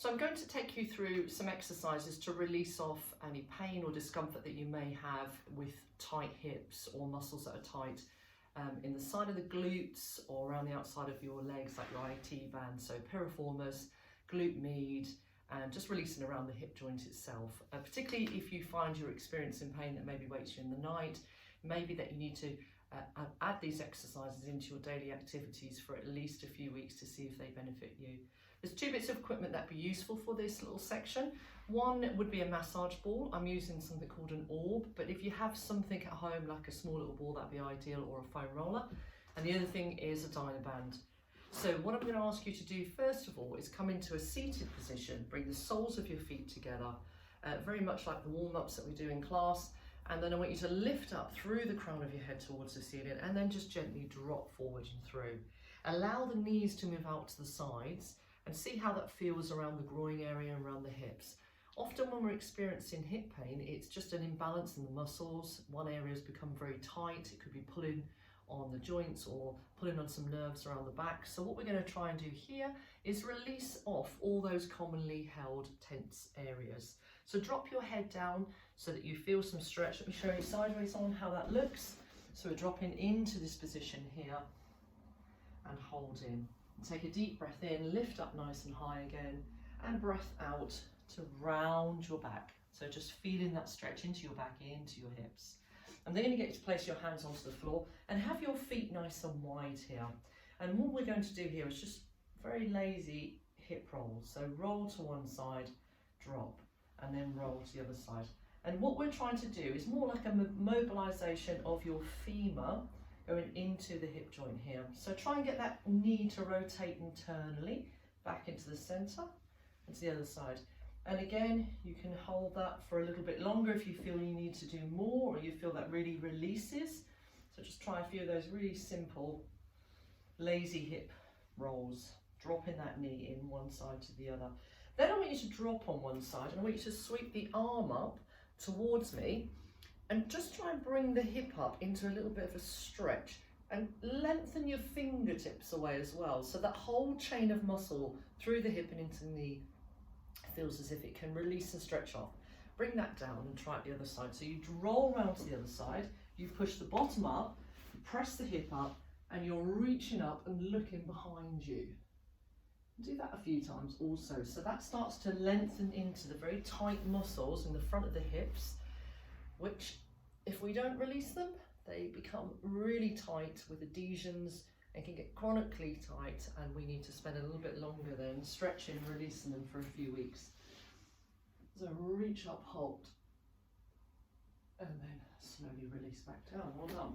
So I'm going to take you through some exercises to release off any pain or discomfort that you may have with tight hips or muscles that are tight in the side of the glutes or around the outside of your legs, like your IT band, so piriformis, glute med, and just releasing around the hip joint itself. Particularly if you find you're experiencing pain that maybe wakes you in the night, maybe that you need to add these exercises into your daily activities for at least a few weeks to see if they benefit you. There's two bits of equipment that'd be useful for this little section. One would be a massage ball. I'm using something called an orb, but if you have something at home like a small little ball, that'd be ideal, or a foam roller. And the other thing is a dynaband. So what I'm going to ask you to do first of all is come into a seated position, bring the soles of your feet together, very much like the warm-ups that we do in class. And then I want you to lift up through the crown of your head towards the ceiling and then just gently drop forward and through. Allow the knees to move out to the sides and see how that feels around the groin area and around the hips. Often when we're experiencing hip pain, it's just an imbalance in the muscles. One area has become very tight. It could be pulling on the joints or pulling on some nerves around the back. So what we're going to try and do here is release off all those commonly held tense areas. So drop your head down so that you feel some stretch. Let me show you sideways on how that looks. So we're dropping into this position here and holding. Take a deep breath in, lift up nice and high again, and breath out to round your back. So just feeling that stretch into your back, into your hips. And then you're going to get to place your hands onto the floor and have your feet nice and wide here. And what we're going to do here is just very lazy hip rolls. So roll to one side, drop, and then roll to the other side. And what we're trying to do is more like a mobilization of your femur going into the hip joint here. So try and get that knee to rotate internally back into the center and to the other side. And again, you can hold that for a little bit longer if you feel you need to do more or you feel that really releases. So just try a few of those really simple, lazy hip rolls, dropping that knee in one side to the other. Then I want you to drop on one side and I want you to sweep the arm up towards me and just try and bring the hip up into a little bit of a stretch and lengthen your fingertips away as well. So that whole chain of muscle through the hip and into the knee feels as if it can release and stretch off. Bring that down and try it the other side. So you roll around to the other side, you push the bottom up, you press the hip up, and you're reaching up and looking behind you. Do that a few times also. So that starts to lengthen into the very tight muscles in the front of the hips, which if we don't release them, they become really tight with adhesions and can get chronically tight, and we need to spend a little bit longer then stretching, releasing them for a few weeks. So reach up, hold, and then slowly release back down. Well done.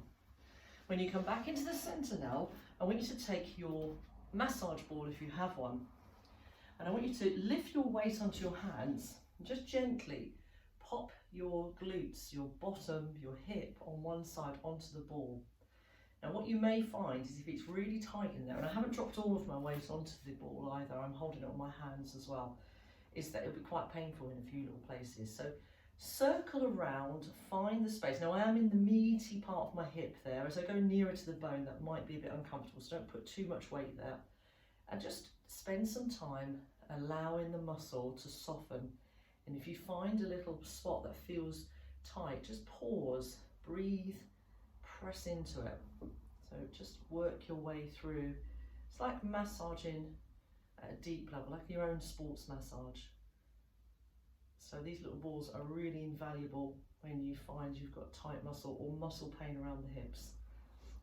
When you come back into the center now, I want you to take your massage ball if you have one, and I want you to lift your weight onto your hands and just gently pop your glutes, your bottom, your hip on one side onto the ball. Now what you may find is if it's really tight in there, and I haven't dropped all of my weight onto the ball either, I'm holding it on my hands as well, is that it'll be quite painful in a few little places. So circle around, find the space. Now I am in the meaty part of my hip there. As I go nearer to the bone, that might be a bit uncomfortable, so don't put too much weight there. And just spend some time allowing the muscle to soften. And if you find a little spot that feels tight, just pause, breathe, press into it. So just work your way through. It's like massaging at a deep level, like your own sports massage. So these little balls are really invaluable when you find you've got tight muscle or muscle pain around the hips.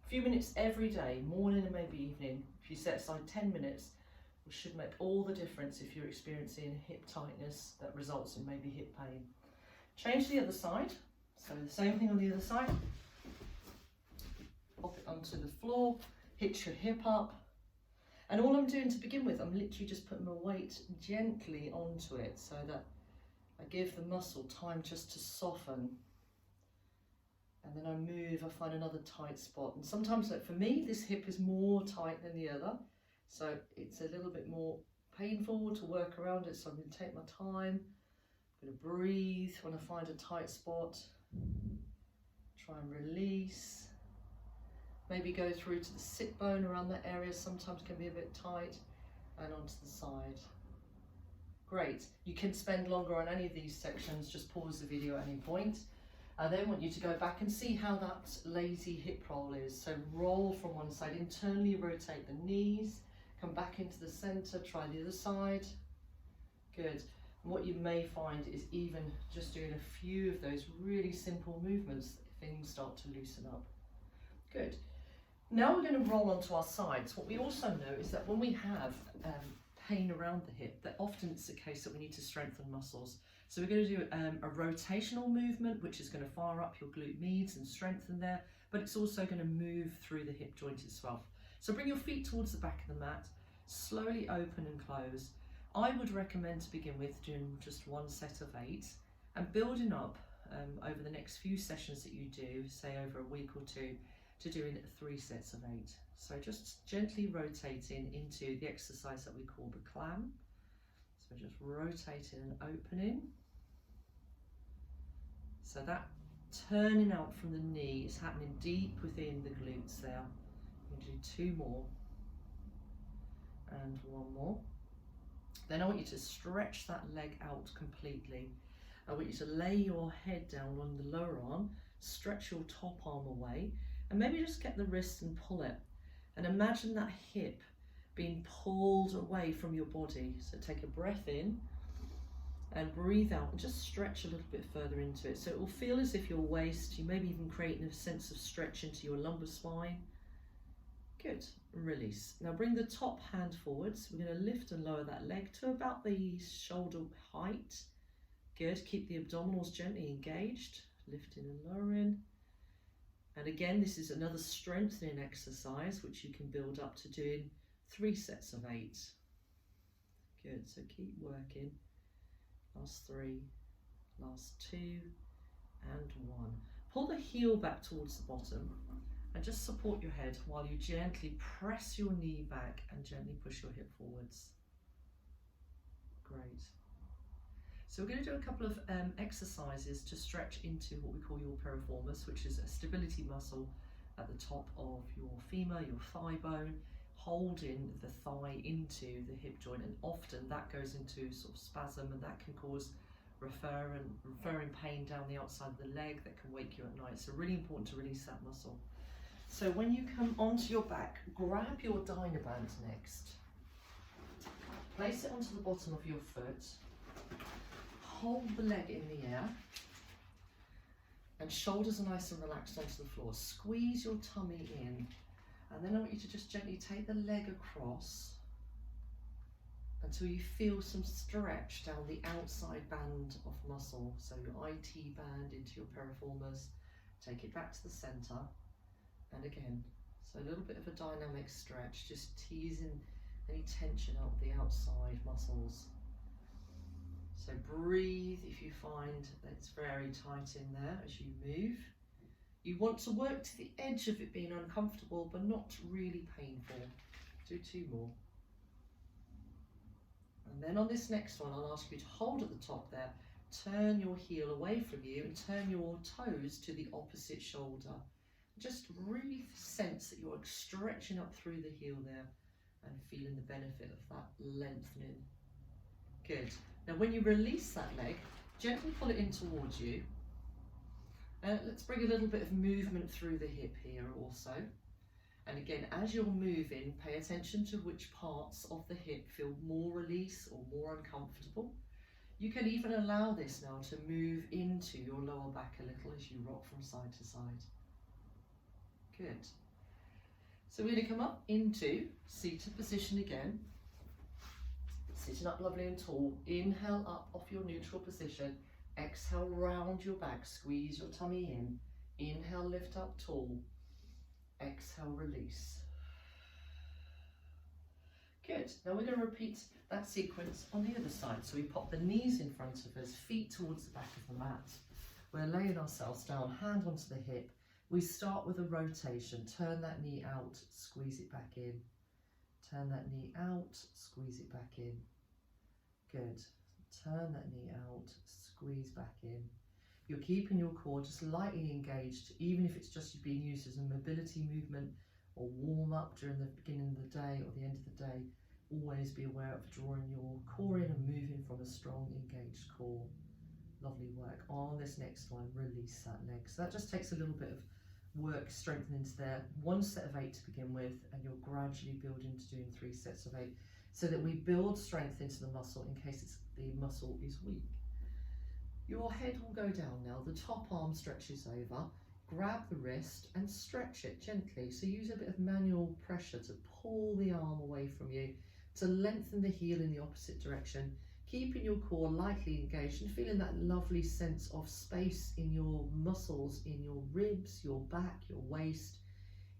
A few minutes every day, morning and maybe evening. If you set aside 10 minutes, it should make all the difference if you're experiencing hip tightness that results in maybe hip pain. Change to the other side. So the same thing on the other side. Pop it onto the floor, hitch your hip up. And all I'm doing to begin with, I'm literally just putting my weight gently onto it so that I give the muscle time just to soften. And then I move, I find another tight spot. And sometimes, like for me, this hip is more tight than the other. So it's a little bit more painful to work around it. So I'm going to take my time. I'm going to breathe when I find a tight spot. Try and release. Maybe go through to the sit bone around that area. Sometimes can be a bit tight. And onto the side. Great. You can spend longer on any of these sections, just pause the video at any point. I then want you to go back and see how that lazy hip roll is. So roll from one side, internally rotate the knees, come back into the center, try the other side. Good. And what you may find is even just doing a few of those really simple movements, things start to loosen up. Good. Now we're going to roll onto our sides. What we also know is that when we have pain around the hip, that often it's the case that we need to strengthen muscles. So we're going to do a rotational movement, which is going to fire up your glute medius and strengthen there, but it's also going to move through the hip joint itself. So bring your feet towards the back of the mat, slowly open and close. I would recommend to begin with doing just one set of 8 and building up over the next few sessions that you do, say over a week or 2, to doing 3 sets of 8. So just gently rotating into the exercise that we call the clam. So just rotating and opening. So that turning out from the knee is happening deep within the glutes there. You can do 2 more and 1 more. Then I want you to stretch that leg out completely. I want you to lay your head down on the lower arm, stretch your top arm away, and maybe just get the wrist and pull it. And imagine that hip being pulled away from your body. So take a breath in and breathe out and just stretch a little bit further into it. So it will feel as if your waist, you maybe even creating a sense of stretch into your lumbar spine. Good, release. Now bring the top hand forwards. We're going to lift and lower that leg to about the shoulder height. Good, keep the abdominals gently engaged, lifting and lowering. And again, this is another strengthening exercise which you can build up to doing 3 sets of 8. Good, so keep working. Last 3, last 2, and 1. Pull the heel back towards the bottom and just support your head while you gently press your knee back and gently push your hip forwards. Great. So we're going to do a couple of exercises to stretch into what we call your piriformis, which is a stability muscle at the top of your femur, your thigh bone, holding the thigh into the hip joint, and often that goes into sort of spasm, and that can cause referring pain down the outside of the leg that can wake you at night. So really important to release that muscle. So when you come onto your back, grab your dynaband next. Place it onto the bottom of your foot. Hold the leg in the air and shoulders are nice and relaxed onto the floor. Squeeze your tummy in, and then I want you to just gently take the leg across until you feel some stretch down the outside band of muscle. So your IT band into your piriformis. Take it back to the center, and again, so a little bit of a dynamic stretch, just teasing any tension out of the outside muscles. So breathe if you find that it's very tight in there as you move. You want to work to the edge of it being uncomfortable but not really painful. Do 2 more. And then on this next one, I'll ask you to hold at the top there, turn your heel away from you and turn your toes to the opposite shoulder. Just really sense that you're stretching up through the heel there and feeling the benefit of that lengthening. Good. Now when you release that leg, gently pull it in towards you. Let's bring a little bit of movement through the hip here also. And again, as you're moving, pay attention to which parts of the hip feel more release or more uncomfortable. You can even allow this now to move into your lower back a little as you rock from side to side. Good. So we're going to come up into seated position again. Sitting up lovely and tall. Inhale up off your neutral position. Exhale, round your back, squeeze your tummy in. Inhale, lift up tall. Exhale, release. Good. Now we're going to repeat that sequence on the other side. So we pop the knees in front of us, feet towards the back of the mat. We're laying ourselves down, hand onto the hip. We start with a rotation. Turn that knee out, squeeze it back in. Turn that knee out, squeeze it back in. Good. Turn that knee out, squeeze back in. You're keeping your core just lightly engaged, even if it's just being used as a mobility movement or warm up during the beginning of the day or the end of the day. always be aware of drawing your core in and moving from a strong, engaged core. Lovely work. On this next one, release that leg. So that just takes a little bit of work strengthening into there. 1 set of 8 to begin with, and you'll gradually build into doing 3 sets of 8, so that we build strength into the muscle in case the muscle is weak. Your head will go down now. The top arm stretches over. Grab the wrist and stretch it gently. So use a bit of manual pressure to pull the arm away from you, to lengthen the heel in the opposite direction, keeping your core lightly engaged and feeling that lovely sense of space in your muscles, in your ribs, your back, your waist,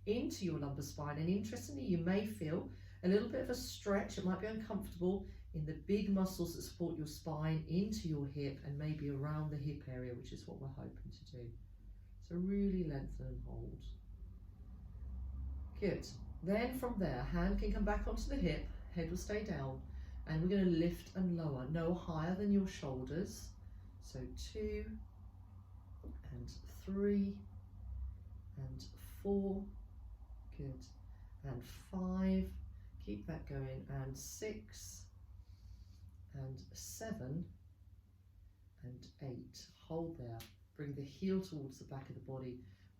into your lumbar spine. And interestingly, you may feel a little bit of a stretch. It might be uncomfortable in the big muscles that support your spine, into your hip and maybe around the hip area, which is what we're hoping to do. So really lengthen and hold. Good. Then from there, hand can come back onto the hip, head will stay down, and we're going to lift and lower, no higher than your shoulders. So 2 and 3 and 4, good, and 5, keep that going, and 6 and 7 and 8, hold there. Bring the heel towards the back of the body,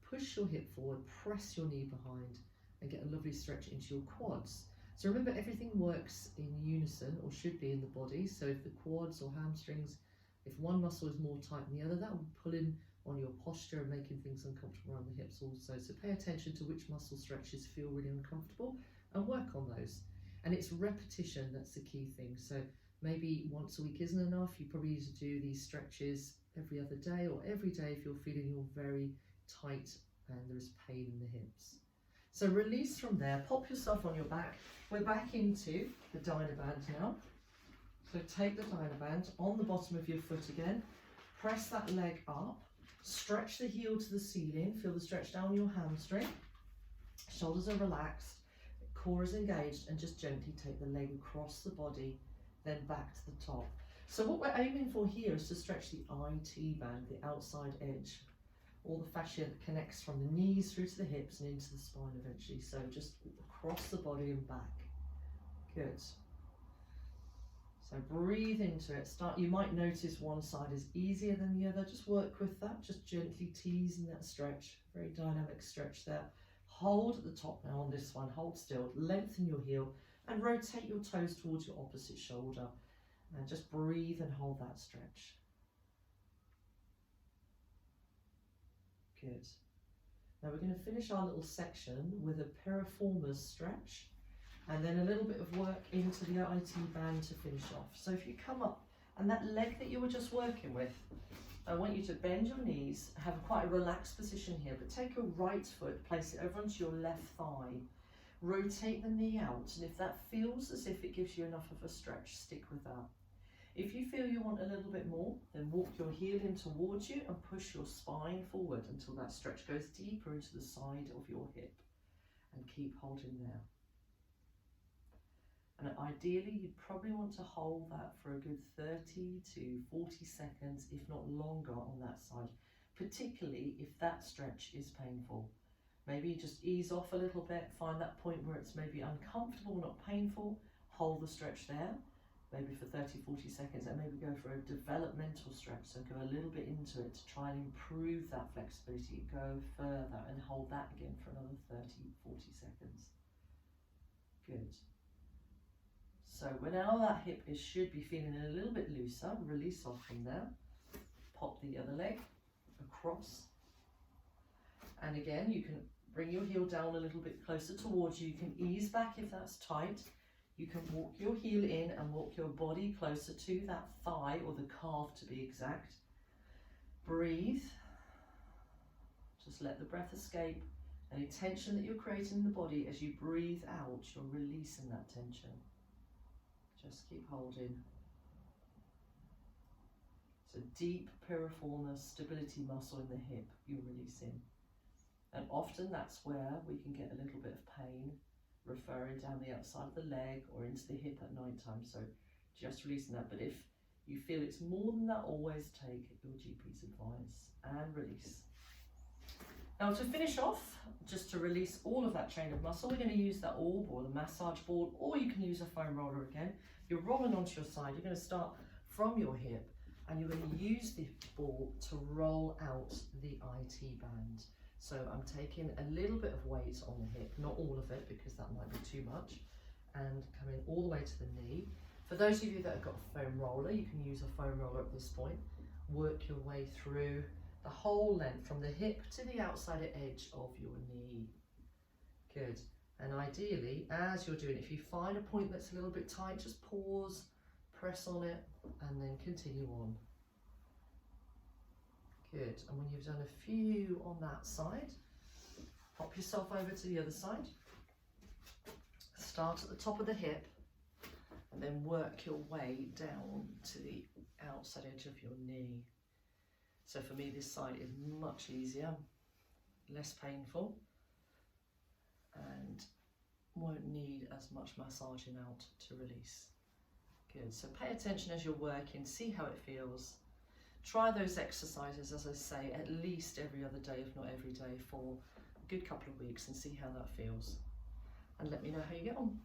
push your hip forward, press your knee behind, and get a lovely stretch into your quads. So remember, everything works in unison, or should be, in the body. So if the quads or hamstrings, if one muscle is more tight than the other, that will pull in on your posture and making things uncomfortable around the hips also. So pay attention to which muscle stretches feel really uncomfortable and work on those. And it's repetition that's the key thing. So maybe once a week isn't enough. You probably need to do these stretches every other day or every day if you're feeling you're very tight and there is pain in the hips. So release from there, pop yourself on your back. We're back into the dynaband now. So take the dynaband on the bottom of your foot again, press that leg up, stretch the heel to the ceiling, feel the stretch down your hamstring, shoulders are relaxed, core is engaged, and just gently take the leg across the body, then back to the top. So what we're aiming for here is to stretch the IT band, the outside edge, all the fascia that connects from the knees through to the hips and into the spine eventually. So just across the body and back. Good. So breathe into it. You might notice one side is easier than the other. Just work with that. Just gently teasing that stretch. Very dynamic stretch there. Hold at the top now on this one. Hold still. Lengthen your heel and rotate your toes towards your opposite shoulder. And just breathe and hold that stretch. Good. Now we're going to finish our little section with a piriformis stretch, and then a little bit of work into the IT band to finish off. So if you come up, and that leg that you were just working with, I want you to bend your knees, have quite a relaxed position here, but take your right foot, place it over onto your left thigh, rotate the knee out, and if that feels as if it gives you enough of a stretch, stick with that. If you feel you want a little bit more, then walk your heel in towards you and push your spine forward until that stretch goes deeper into the side of your hip, and keep holding there. And ideally, you'd probably want to hold that for a good 30 to 40 seconds, if not longer, on that side, particularly if that stretch is painful. Maybe just ease off a little bit, find that point where it's maybe uncomfortable, not painful, hold the stretch there, maybe for 30, 40 seconds, and maybe go for a developmental stretch, so go a little bit into it to try and improve that flexibility, go further and hold that again for another 30, 40 seconds. Good. So now that hip should be feeling a little bit looser, release off from there, pop the other leg across, and again you can bring your heel down a little bit closer towards you, you can ease back if that's tight. You can walk your heel in and walk your body closer to that thigh, or the calf to be exact. Breathe. Just let the breath escape. Any tension that you're creating in the body, as you breathe out, you're releasing that tension. Just keep holding. So deep piriformis, stability muscle in the hip, you're releasing. And often that's where we can get a little bit of pain, referring down the outside of the leg or into the hip at night time. So just releasing that. But if you feel it's more than that, always take your GP's advice and release. Now to finish off, just to release all of that chain of muscle, we're going to use that orb or the massage ball, or you can use a foam roller again. You're rolling onto your side. You're going to start from your hip and you're going to use the ball to roll out the IT band. So I'm taking a little bit of weight on the hip, not all of it because that might be too much, and coming all the way to the knee. For those of you that have got a foam roller, you can use a foam roller at this point. Work your way through the whole length from the hip to the outside edge of your knee. Good. And ideally, as you're doing it, if you find a point that's a little bit tight, just pause, press on it, and then continue on. Good. And when you've done a few on that side, hop yourself over to the other side. Start at the top of the hip and then work your way down to the outside edge of your knee. So for me, this side is much easier, less painful, and won't need as much massaging out to release. Good. So pay attention as you're working, see how it feels. Try those exercises, as I say, at least every other day, if not every day, for a good couple of weeks and see how that feels. And let me know how you get on.